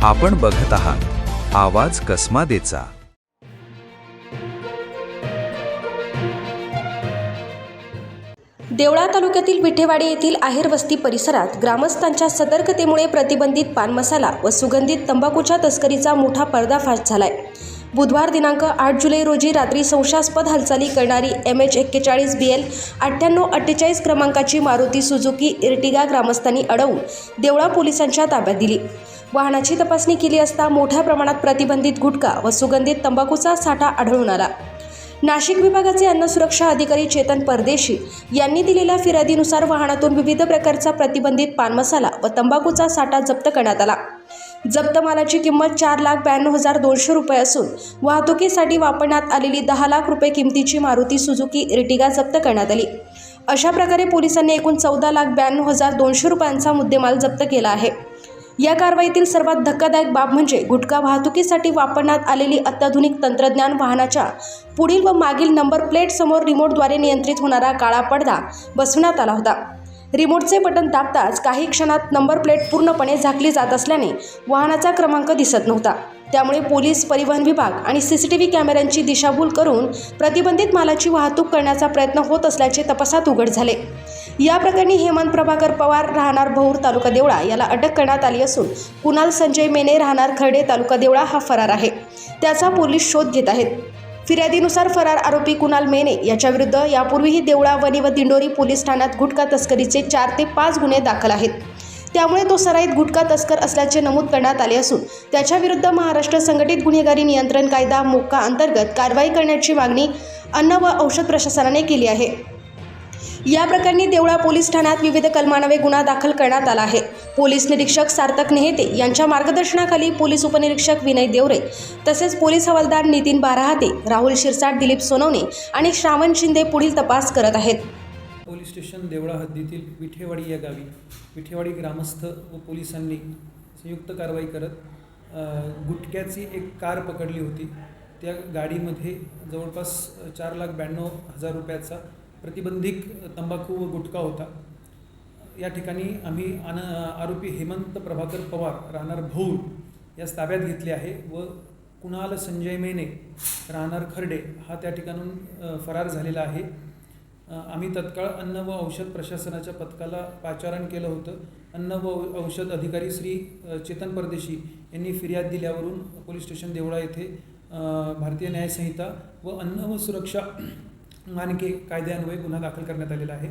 आपण बघत आहात आवाज कसमादेचा। देवळा तालुक्यातील विठेवाडी येथील आहेर वस्ती परिसरात ग्रामस्थांच्या सतर्कतेमुळे प्रतिबंधित पान मसाला व सुगंधित तंबाखूच्या तस्करीचा मोठा पर्दाफाश झालाय। बुधवार दिनांक 8 जुलै रोजी रात्री संशयास्पद हालचाली करणारी MH41BL 9848 क्रमांकाची मारुती सुझुकी इर्टिगा ग्रामस्थांनी अडवून देवळा पोलिसांच्या ताब्यात दिली। वाहनाची तपासणी केली असता मोठ्या प्रमाणात प्रतिबंधित गुटखा व सुगंधित तंबाखूचा साठा आढळून आला। नाशिक विभागाचे अन्न सुरक्षा अधिकारी चेतन परदेशी यांनी दिलेल्या फिर्यादीनुसार वाहनातून विविध प्रकारचा प्रतिबंधित पान मसाला व तंबाखूचा साठा जप्त करण्यात आला। जप्त मालाची किंमत 4,92,200 रुपये असून वाहतुकीसाठी वापरण्यात आलेली 10 लाख रुपये किमतीची मारुती सुझुकी इर्टिगा जप्त करण्यात आली। अशा प्रकारे पोलिसांनी एकूण 14,92,200 रुपयांचा मुद्देमाल जप्त केला आहे। या कारवाईतील सर्वात धक्कादायक बाब म्हणजे गुटखा वाहतुकीसाठी वापरण्यात आलेली अत्याधुनिक तंत्रज्ञान वाहनाच्या पुढील व मागील नंबर प्लेट समोर रिमोटद्वारे नियंत्रित होणारा काळा पडदा बसवण्यात आला होता। रिमोटचे बटन दाबताच काही क्षणात नंबर प्लेट पूर्णपणे झाकली जात असल्याने वाहनाचा क्रमांक दिसत नव्हता। त्यामुळे पोलीस, परिवहन विभाग आणि CCTV कॅमेऱ्यांची दिशाभूल करून प्रतिबंधित मालाची वाहतूक करण्याचा प्रयत्न होत असल्याचे तपासात उघड झाले। या प्रकरणी हेमंत प्रभाकर पवार राहणार भौर तालुका देवळा याला अटक करण्यात आली असून कुणाल संजय मेने राहणार खर्डे तालुका देवळा हा फरार आहे। त्याचा पोलीस शोध घेत आहेत। फिर्यादीनुसार फरार आरोपी कुणाल मेने याच्याविरुद्ध यापूर्वीही देवळा, वनी व दिंडोरी पोलीस ठाण्यात गुटखा तस्करीचे 4 ते 5 गुन्हे दाखल आहेत। त्यामुळे तो सराईत गुटखा तस्कर असल्याचे नमूद करण्यात आले असून त्याच्याविरुद्ध महाराष्ट्र संघटित गुन्हेगारी नियंत्रण कायदा मोक्का अंतर्गत कारवाई करण्याची मागणी अन्न व औषध प्रशासनाने केली आहे। या प्रकरणी देवळा पोलीस ठाण्यात विविध कलमान्वये गुन्हा दाखल करण्यात आला आहे। पोलीस निरीक्षक सार्थक नेहते यांच्या मार्गदर्शनाखाली पोलीस उपनिरीक्षक विनय देवरे तसेच पोलीस हवालदार नितीन बाराहाते, राहुल शिरसाट, दिलीप सोनवणे आणि श्रावण शिंदे पुढील तपास करत आहेत। पोलीस स्टेशन देवळा हद्दीतील विठेवाडी या गावी विठेवाडी ग्रामस्थ व पोलिसांनी संयुक्त कारवाई करत गुटख्याची एक कार पकडली होती। त्या गाडीमध्ये जवळपास 4,92,000 रुपयाचा प्रतिबंधित तंबाखू व गुटखा होता। या ठिकाणी आम्ही आरोपी हेमंत प्रभाकर पवार राहणार भौर यास ताब्यात घेतले आहे व कुणाल संजय मेने राहणार खर्डे हा त्या ठिकाणून फरार झालेला आहे। आम्ही तत्काळ अन्न व औषध प्रशासनाच्या पथकाला पाचारण केलं होतं। अन्न व औषध अधिकारी श्री चेतन परदेशी यांनी फिर्याद दिल्यावरून पोलीस स्टेशन देवळा येथे भारतीय न्यायसंहिता व अन्न व सुरक्षा मानके कायद्यान्वये गुन्हा दाखल करण्यात आलेला आहे।